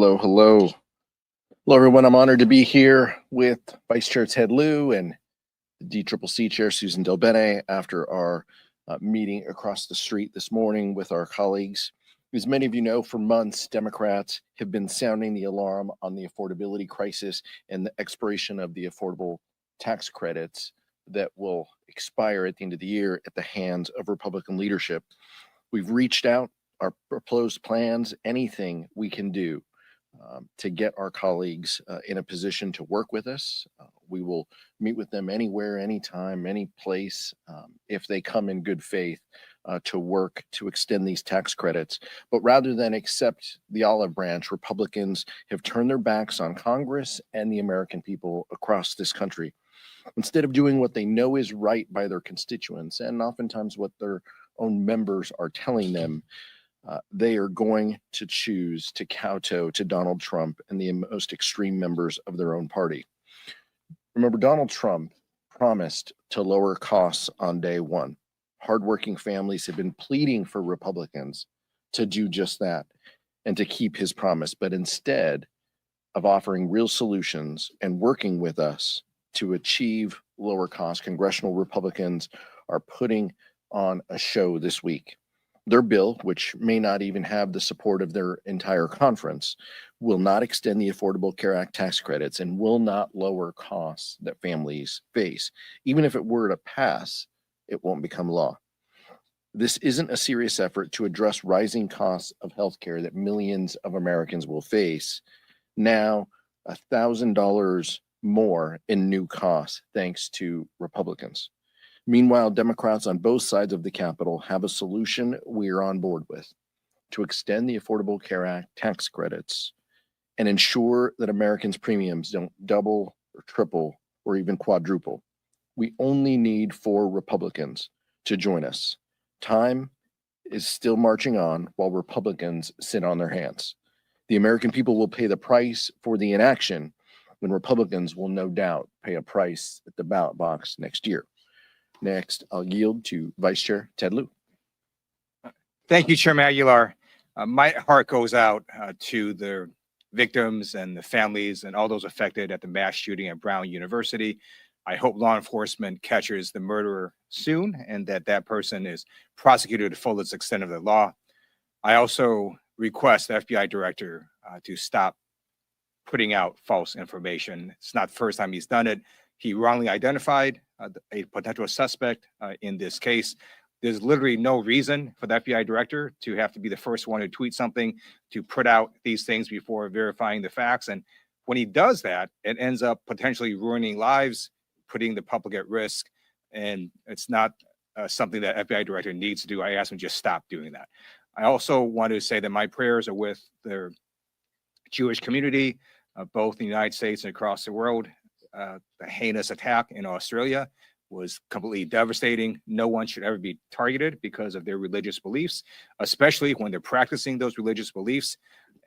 Hello, hello. Hello, everyone. I'm honored to be here with Vice Chair Ted Lieu and the DCCC Chair Susan Delbene after our meeting across the street this morning with our colleagues. As many of you know, for months, Democrats have been sounding the alarm on the affordability crisis and the expiration of the affordable tax credits that will expire at the end of the year at the hands of Republican leadership. We've reached out our proposed plans, anything we can do to get our colleagues in a position to work with us. We will meet with them anywhere, anytime, any place, if they come in good faith to work to extend these tax credits. But rather than accept the olive branch, Republicans have turned their backs on Congress and the American people across this country. Instead of doing what they know is right by their constituents and oftentimes what their own members are telling them, they are going to choose to kowtow to Donald Trump and the most extreme members of their own party. Remember, Donald Trump promised to lower costs on day one. Hardworking families have been pleading for Republicans to do just that and to keep his promise. But instead of offering real solutions and working with us to achieve lower costs, congressional Republicans are putting on a show this week. Their bill, which may not even have the support of their entire conference, will not extend the Affordable Care Act tax credits and will not lower costs that families face. Even if it were to pass, it won't become law. This isn't a serious effort to address rising costs of healthcare that millions of Americans will face. Now, $1,000 more in new costs thanks to Republicans. Meanwhile, Democrats on both sides of the Capitol have a solution we are on board with to extend the Affordable Care Act tax credits and ensure that Americans' premiums don't double or triple or even quadruple. We only need 4 Republicans to join us. Time is still marching on while Republicans sit on their hands. The American people will pay the price for the inaction when Republicans will no doubt pay a price at the ballot box next year. Next, I'll yield to Vice Chair Ted Lieu. Thank you, Chairman Aguilar. My heart goes out to the victims and the families and all those affected at the mass shooting at Brown University. I hope law enforcement catches the murderer soon and that that person is prosecuted to the fullest extent of the law. I also request the FBI director to stop putting out false information. It's not the first time he's done it. He wrongly identified a potential suspect in this case. There's literally no reason for the FBI director to have to be the first one to tweet something, to put out these things before verifying the facts. And when he does that, it ends up potentially ruining lives, putting the public at risk. And it's not something that FBI director needs to do. I ask him to just stop doing that. I also want to say that my prayers are with the Jewish community, both in the United States and across the world. The heinous attack in Australia was completely devastating. No one should ever be targeted because of their religious beliefs, especially when they're practicing those religious beliefs.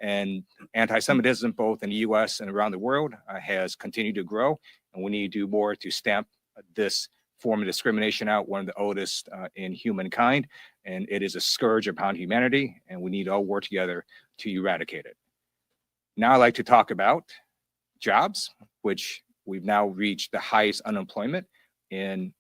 And anti-Semitism, both in the US and around the world, has continued to grow. And we need to do more to stamp this form of discrimination out, one of the oldest in humankind. And it is a scourge upon humanity, and we need to all work together to eradicate it. Now I'd like to talk about jobs, which we've now reached the highest unemployment in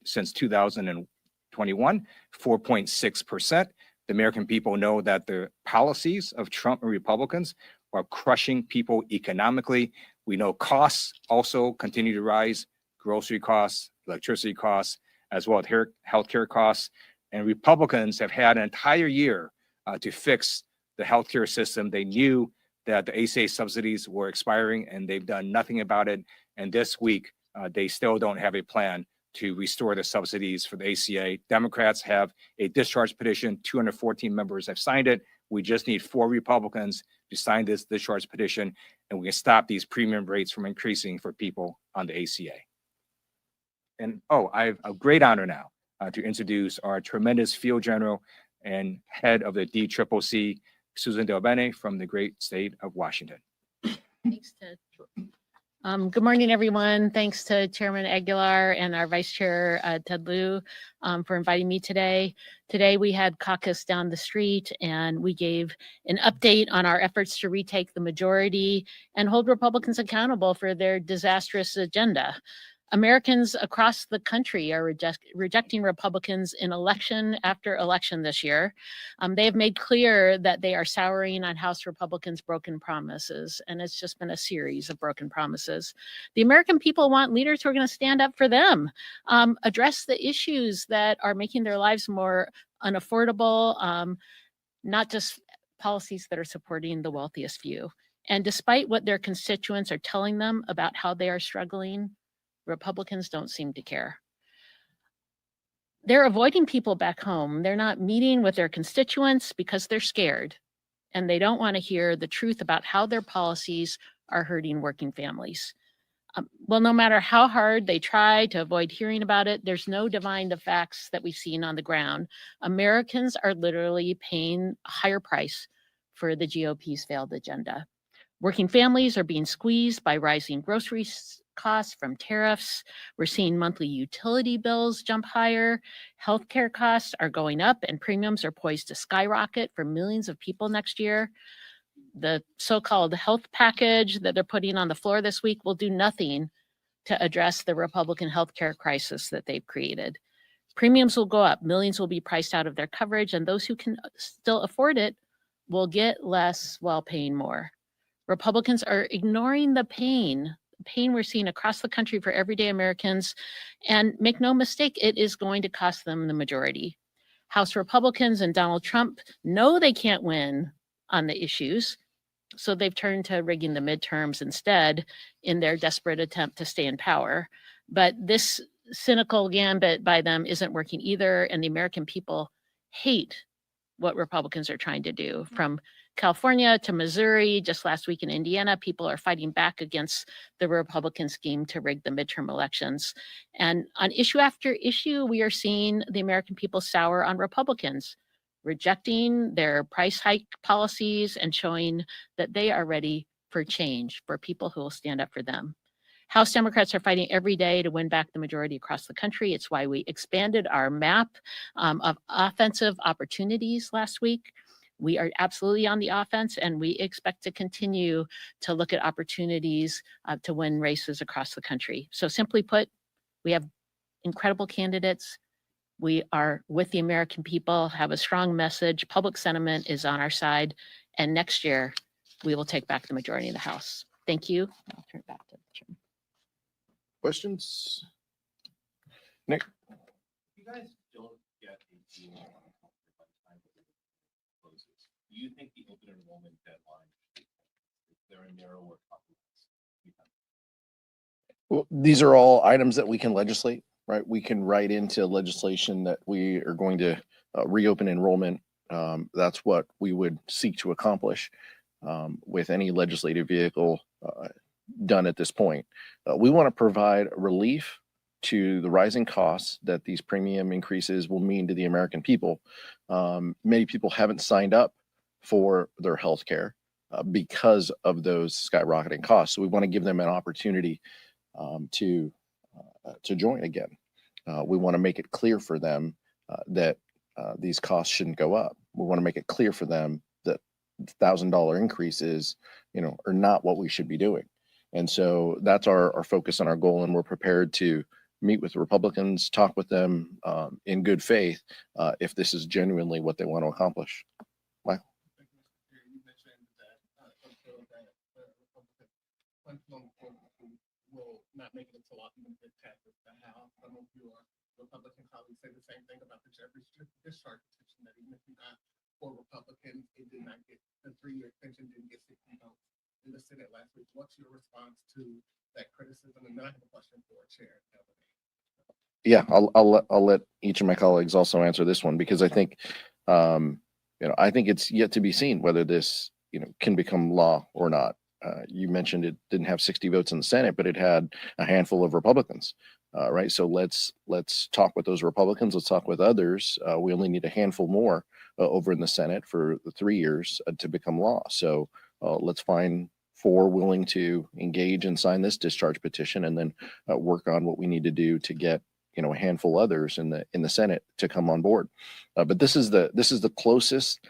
since 2021, 4.6%. The American people know that the policies of Trump and Republicans are crushing people economically. We know costs also continue to rise, grocery costs, electricity costs, as well as healthcare costs. And Republicans have had an entire year to fix the healthcare system. They knew that the ACA subsidies were expiring and they've done nothing about it. And this week, they still don't have a plan to restore the subsidies for the ACA. Democrats have a discharge petition. 214 members have signed it. We just need 4 Republicans to sign this discharge petition, and we can stop these premium rates from increasing for people on the ACA. And I have a great honor now to introduce our tremendous field general and head of the DCCC, Susan Delbene from the great state of Washington. Thanks, Ted. Good morning, everyone. Thanks to Chairman Aguilar and our Vice Chair, Ted Lieu, for inviting me today. Today, we had caucus down the street, and we gave an update on our efforts to retake the majority and hold Republicans accountable for their disastrous agenda. Americans across the country are rejecting Republicans in election after election this year. They have made clear that they are souring on House Republicans' broken promises, and it's just been a series of broken promises. The American people want leaders who are going to stand up for them, address the issues that are making their lives more unaffordable, not just policies that are supporting the wealthiest few. And despite what their constituents are telling them about how they are struggling, Republicans don't seem to care. They're avoiding people back home. They're not meeting with their constituents because they're scared, and they don't want to hear the truth about how their policies are hurting working families. Well, no matter how hard they try to avoid hearing about it, there's no denying the facts that we've seen on the ground. Americans are literally paying a higher price for the GOP's failed agenda. Working families are being squeezed by rising grocery costs from tariffs. We're seeing monthly utility bills jump higher. Healthcare costs are going up, and premiums are poised to skyrocket for millions of people next year. The so-called health package that they're putting on the floor this week will do nothing to address the Republican healthcare crisis that they've created. Premiums will go up, millions will be priced out of their coverage, and those who can still afford it will get less while paying more. Republicans are ignoring the pain we're seeing across the country for everyday Americans, and make no mistake, it is going to cost them the majority. House Republicans and Donald Trump know they can't win on the issues, so they've turned to rigging the midterms instead in their desperate attempt to stay in power. But this cynical gambit by them isn't working either, and the American people hate what Republicans are trying to do. From California to Missouri, just last week in Indiana, people are fighting back against the Republican scheme to rig the midterm elections. And on issue after issue, we are seeing the American people sour on Republicans, rejecting their price hike policies and showing that they are ready for change, for people who will stand up for them. House Democrats are fighting every day to win back the majority across the country. It's why we expanded our map of offensive opportunities last week. We are absolutely on the offense, and we expect to continue to look at opportunities to win races across the country. So simply put, we have incredible candidates. We are with the American people, have a strong message. Public sentiment is on our side, and next year we will take back the majority in the House. Thank you. I'll turn it back to the chairman. Questions? Nick? You guys don't get a deal by the time the closes. Do you think the open enrollment deadline is there a narrower compromise? Well, these are all items that we can legislate, right? We can write into legislation that we are going to reopen enrollment. That's what we would seek to accomplish with any legislative vehicle done at this point. We want to provide relief to the rising costs that these premium increases will mean to the American people. Many people haven't signed up for their health care because of those skyrocketing costs. So we want to give them an opportunity to join again. We want to make it clear for them that these costs shouldn't go up. We want to make it clear for them that $1,000 increases, are not what we should be doing. And so that's our focus and our goal, and we're prepared to meet with Republicans, talk with them in good faith if this is genuinely what they want to accomplish. Michael? You mentioned that until that Republican will not make it into law even if it passes the House. Some of your Republican colleagues say the same thing about the Jeffrey discharge petition, that even if you got 4 Republicans, it did not get the 3-year extension, didn't get 60 votes in the Senate last week. What's your response to that criticism? And then I have a question for Chair. Yeah, I'll let each of my colleagues also answer this one, because I think I think it's yet to be seen whether this can become law or not. You mentioned it didn't have 60 votes in the Senate, but it had a handful of Republicans, right? So let's talk with those Republicans. Let's talk with others. We only need a handful more over in the Senate for the 3 years to become law. So let's find 4 willing to engage and sign this discharge petition, and then work on what we need to do to get a handful others in the Senate to come on board. But this is the closest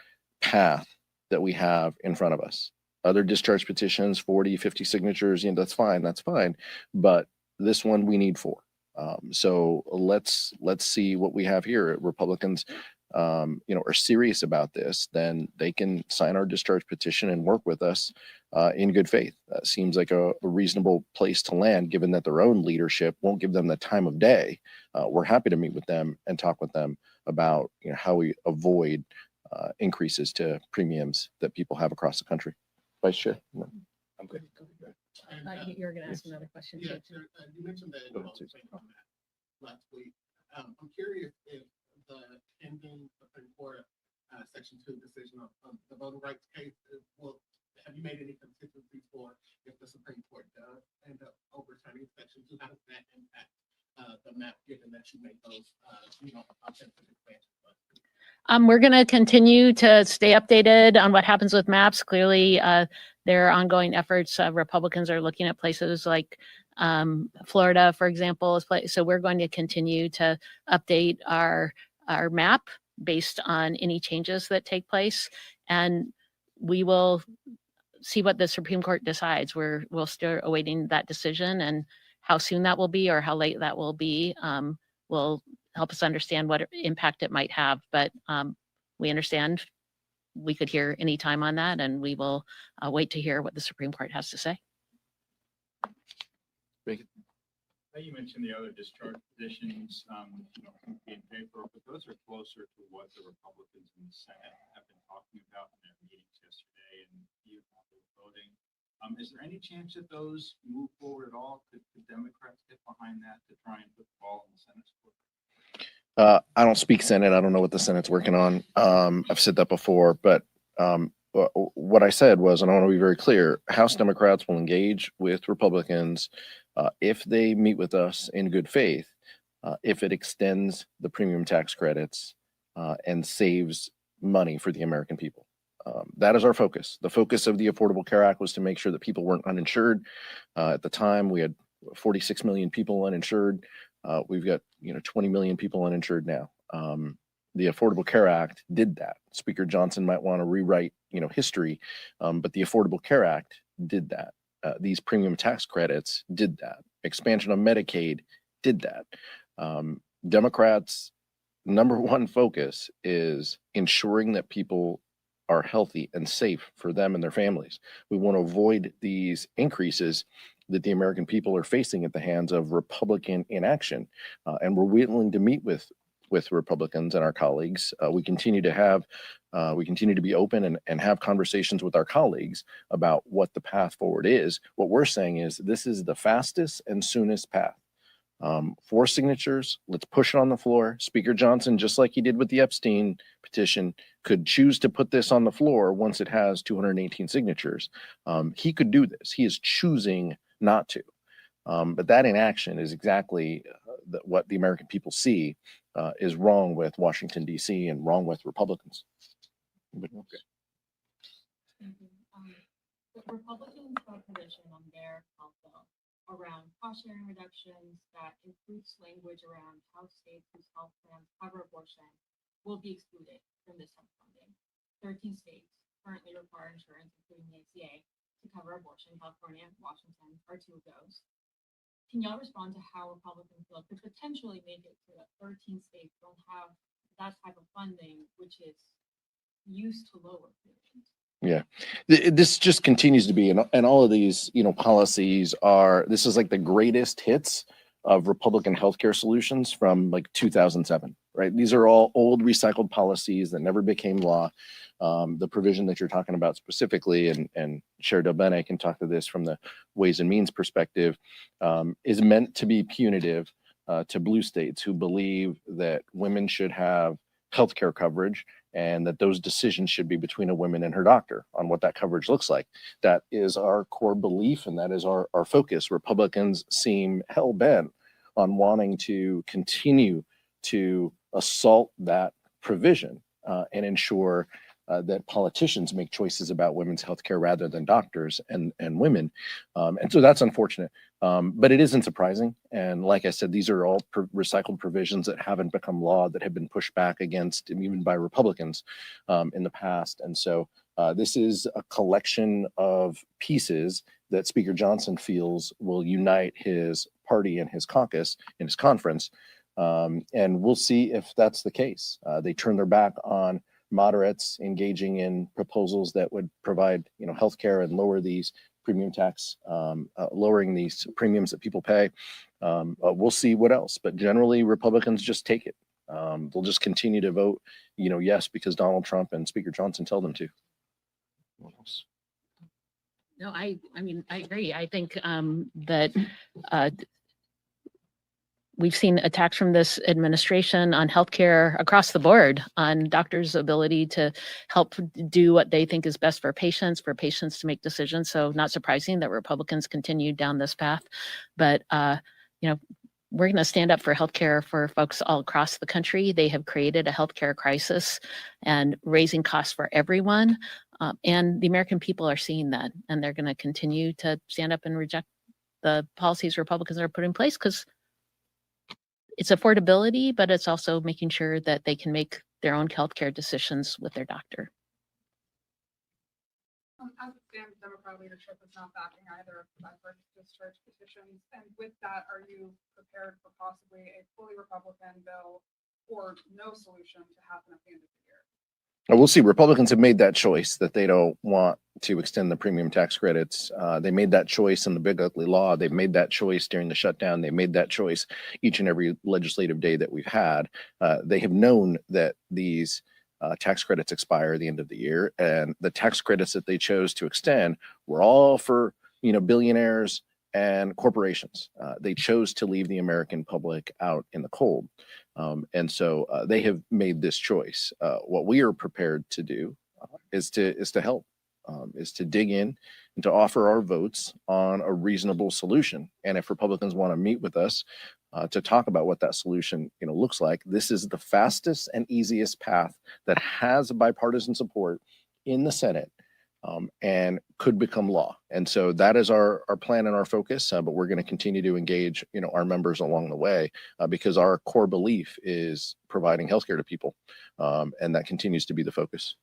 path that we have in front of us. Other discharge petitions, 40, 50 signatures, that's fine. But this one we need 4. So let's see what we have here. Republicans, are serious about this, then they can sign our discharge petition and work with us in good faith. Seems like a reasonable place to land, given that their own leadership won't give them the time of day. We're happy to meet with them and talk with them about how we avoid increases to premiums that people have across the country. Vice Chair. I'm good. And, You're going to ask another question. Yeah, too. sure. You mentioned that Go ahead, Susan. last week. I'm curious if the pending Supreme Court Section 2 decision on the voting rights case have you made any contingencies for if the Supreme Court does end up overturning Section 2? How does that impact the map, given that you make those offensive expansions? We're going to continue to stay updated on what happens with maps. Clearly, there are ongoing efforts. Republicans are looking at places like Florida, for example. So we're going to continue to update our map based on any changes that take place. And we will see what the Supreme Court decides. We'll still awaiting that decision, and how soon that will be or how late that will be will help us understand what impact it might have. But we understand we could hear any time on that, and we will wait to hear what the Supreme Court has to say. You mentioned the other discharge positions, in paper, but those are closer to what the Republicans in the Senate have been talking about in their meetings yesterday and even after voting. Is there any chance that those move forward at all? Could the Democrats get behind that to try and put the ball in the Senate's court? I don't speak Senate. I don't know what the Senate's working on. I've said that before, but what I said was, and I want to be very clear, House Democrats will engage with Republicans if they meet with us in good faith, if it extends the premium tax credits and saves money for the American people. That is our focus. The focus of the Affordable Care Act was to make sure that people weren't uninsured. At the time, we had 46 million people uninsured. We've got 20 million people uninsured now. The Affordable Care Act did that. Speaker Johnson might want to rewrite history, but the Affordable Care Act did that. These premium tax credits did that. Expansion of Medicaid did that. Democrats' number one focus is ensuring that people are healthy and safe for them and their families. We want to avoid these increases that the American people are facing at the hands of Republican inaction. And we're willing to meet with Republicans and our colleagues. We continue to be open and have conversations with our colleagues about what the path forward is. What we're saying is this is the fastest and soonest path. 4 signatures, let's push it on the floor. Speaker Johnson, just like he did with the Epstein petition, could choose to put this on the floor once it has 218 signatures. He could do this. He is choosing not to. But that inaction is exactly what the American people see is wrong with Washington, D.C. and wrong with Republicans. The Republicans have a position on their health bill around cost sharing reductions that includes language around how states whose health plans cover abortion will be excluded from this health funding. 13 states currently require insurance, including the ACA, to cover abortion. California and Washington are 2 of those. Can y'all respond to how Republicans look could potentially make it so that 13 states don't have that type of funding, which is used to lower premiums? Yeah, this just continues to be, and all of these, policies are, this is like the greatest hits of Republican healthcare solutions from like 2007, right? These are all old recycled policies that never became law. The provision that you're talking about specifically, and Chair Delbene can talk to this from the Ways and Means perspective, is meant to be punitive to blue states who believe that women should have healthcare coverage and that those decisions should be between a woman and her doctor on what that coverage looks like. That is our core belief, and that is our focus. Republicans seem hell-bent on wanting to continue to assault that provision and ensure that politicians make choices about women's health care rather than doctors and women. And so that's unfortunate. But it isn't surprising. And like I said, these are all recycled provisions that haven't become law, that have been pushed back against, and even by Republicans in the past. And so this is a collection of pieces that Speaker Johnson feels will unite his party and his caucus in his conference. And we'll see if that's the case. They turn their back on moderates engaging in proposals that would provide, health care and lower these premium tax, lowering these premiums that people pay. We'll see what else. But generally, Republicans just take it. They'll just continue to vote, yes, because Donald Trump and Speaker Johnson tell them to. What else? No, I mean, I agree. I think that we've seen attacks from this administration on healthcare across the board, on doctors' ability to help do what they think is best for patients to make decisions. So not surprising that Republicans continue down this path. But, we're going to stand up for healthcare for folks all across the country. They have created a healthcare crisis and raising costs for everyone. And the American people are seeing that, and they're going to continue to stand up and reject the policies Republicans are putting in place, because it's affordability, but it's also making sure that they can make their own healthcare decisions with their doctor. As it stands, Democrat leadership is not backing either of the bipartisan discharge petitions. And with that, are you prepared for possibly a fully Republican bill or no solution to happen at the end of the year? We'll see. Republicans have made that choice that they don't want to extend the premium tax credits. They made that choice in the big ugly law. They've made that choice during the shutdown. They made that choice each and every legislative day that we've had. They have known that these tax credits expire at the end of the year, and the tax credits that they chose to extend were all for billionaires and corporations. They chose to leave the American public out in the cold. And so they have made this choice. What we are prepared to do is to help, is to dig in and to offer our votes on a reasonable solution. And if Republicans want to meet with us to talk about what that solution looks like, this is the fastest and easiest path that has bipartisan support in the Senate. And could become law. And so that is our plan and our focus, but we're going to continue to engage, our members along the way, because our core belief is providing healthcare to people. And that continues to be the focus.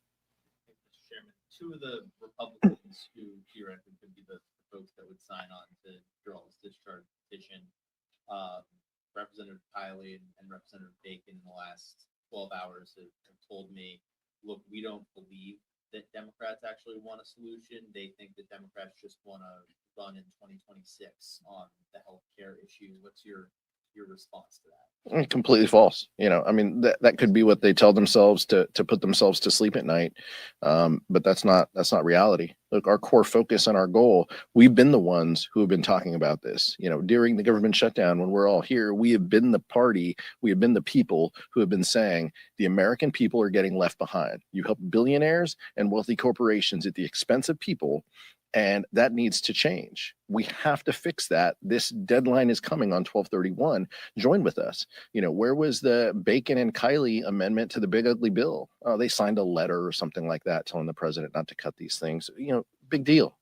Mr. Chairman, two of the Republicans who theoretically could be the folks that would sign on to draw this discharge petition, Representative Kiley and Representative Bacon in the last 12 hours have told me, look, we don't believe that Democrats actually want a solution. They think that Democrats just want to run in 2026 on the health care issue. What's your response to that? Completely false. That could be what they tell themselves to put themselves to sleep at night. But that's not reality. Look, our core focus and our goal, we've been the ones who have been talking about this. During the government shutdown, when we're all here, we have been the party, we have been the people who have been saying the American people are getting left behind. You help billionaires and wealthy corporations at the expense of people. And that needs to change. We have to fix that. This deadline is coming on 12/31. Join with us. Where was the Bacon and Kiley amendment to the big ugly bill? Oh, they signed a letter or something like that telling the president not to cut these things. Big deal.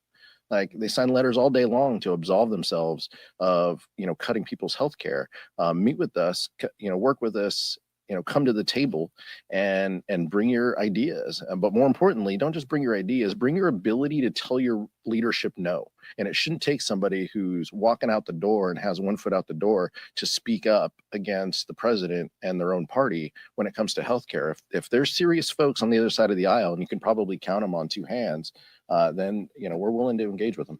Like, they sign letters all day long to absolve themselves of, cutting people's health care. Meet with us, work with us. Come to the table and bring your ideas. But more importantly, don't just bring your ideas, bring your ability to tell your leadership no. And it shouldn't take somebody who's walking out the door and has one foot out the door to speak up against the president and their own party when it comes to healthcare. If there's serious folks on the other side of the aisle, and you can probably count them on two hands, then we're willing to engage with them.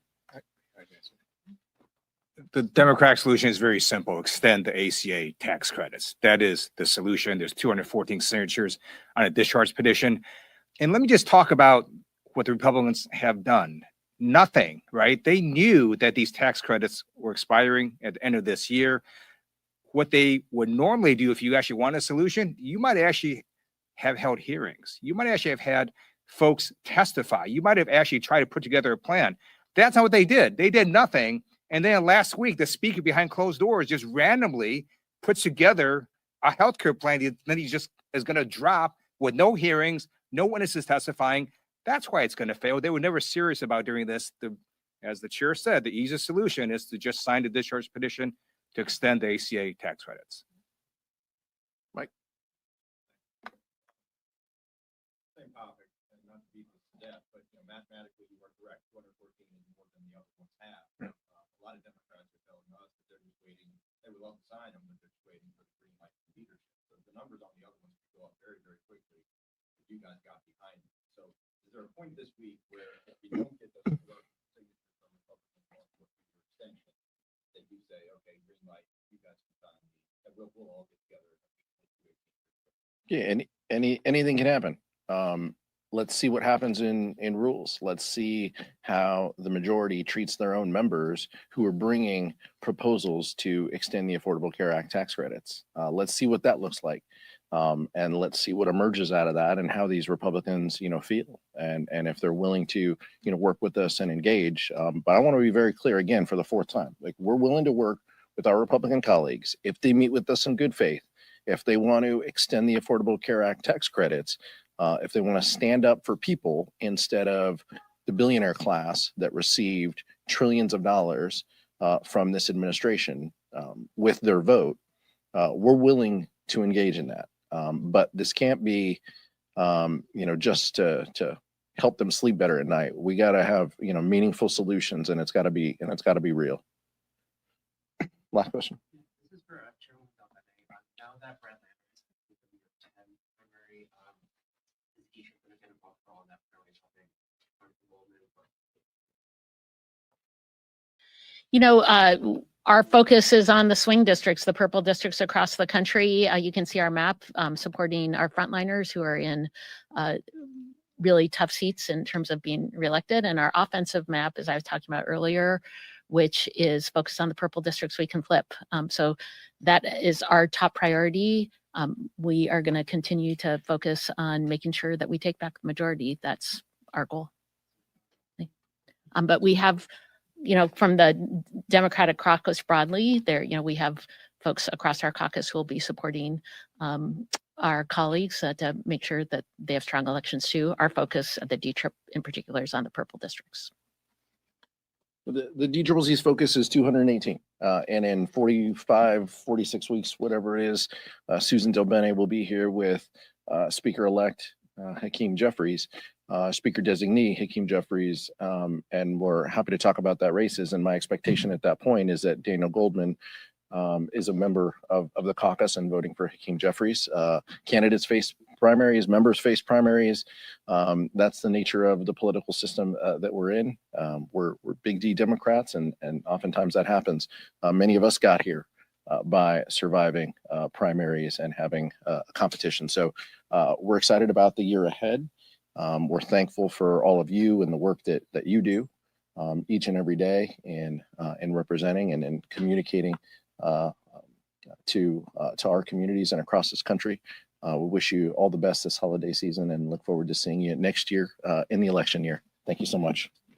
The Democratic solution is very simple. Extend the ACA tax credits. That is the solution. There's 214 signatures on a discharge petition. And let me just talk about what the Republicans have done. Nothing, right? They knew that these tax credits were expiring at the end of this year. What they would normally do, if you actually want a solution, you might actually have held hearings. You might actually have had folks testify. You might have actually tried to put together a plan. That's not what they did. They did nothing. And then last week, the speaker behind closed doors just randomly puts together a healthcare plan that he just is going to drop with no hearings, no witnesses testifying. That's why it's going to fail. They were never serious about doing this. As the chair said, the easiest solution is to just sign the discharge petition to extend the ACA tax credits. Mike? Same topic, and not to beat this to death, but mathematically you are correct. 214 is more than the other ones have. A lot of Democrats are telling us that they're just waiting. They would love to sign them, but they're just waiting for the green light from leadership. So the numbers on the other ones could go up very, very quickly if you guys got behind it. So is there a point this week where if we don't get those signatures from Republicans on the extension, that you say, okay, green light, you guys can sign these, and we'll all get together. Yeah, anything can happen. Let's see what happens in rules. Let's see how the majority treats their own members who are bringing proposals to extend the Affordable Care Act tax credits. Let's see what that looks like. And let's see what emerges out of that and how these Republicans, feel and if they're willing to, work with us and engage. But I want to be very clear again for the fourth time, like we're willing to work with our Republican colleagues if they meet with us in good faith, if they want to extend the Affordable Care Act tax credits, if they want to stand up for people instead of the billionaire class that received trillions of dollars from this administration with their vote, we're willing to engage in that. But this can't be, just to help them sleep better at night. We got to have, meaningful solutions, and it's got to be real. Last question. This is for Chairman Delbene. Now that Brad Lambert is going to be 10 primary, is each going to get involved for all that primary helping on enrollment? Our focus is on the swing districts, the purple districts across the country. You can see our map supporting our frontliners who are in really tough seats in terms of being reelected. And our offensive map, as I was talking about earlier, which is focused on the purple districts we can flip. So that is our top priority. We are going to continue to focus on making sure that we take back the majority. That's our goal. But we have, from the Democratic caucus broadly, we have folks across our caucus who will be supporting our colleagues to make sure that they have strong elections too. Our focus, the D-TRIP in particular, is on the purple districts. The DCCC's focus is 218, and in 46 weeks, whatever it is, Susan Delbene will be here with Speaker-elect Hakeem Jeffries, Speaker designee Hakeem Jeffries, and we're happy to talk about that races. And my expectation at that point is that Daniel Goldman is a member of the caucus and voting for Hakeem Jeffries. Candidates face primaries, members face primaries. That's the nature of the political system that we're in. We're big D Democrats, and oftentimes that happens. Many of us got here by surviving primaries and having a competition. So we're excited about the year ahead. We're thankful for all of you and the work that you do each and every day in representing and in communicating to our communities and across this country. We wish you all the best this holiday season and look forward to seeing you next year in the election year. Thank you so much.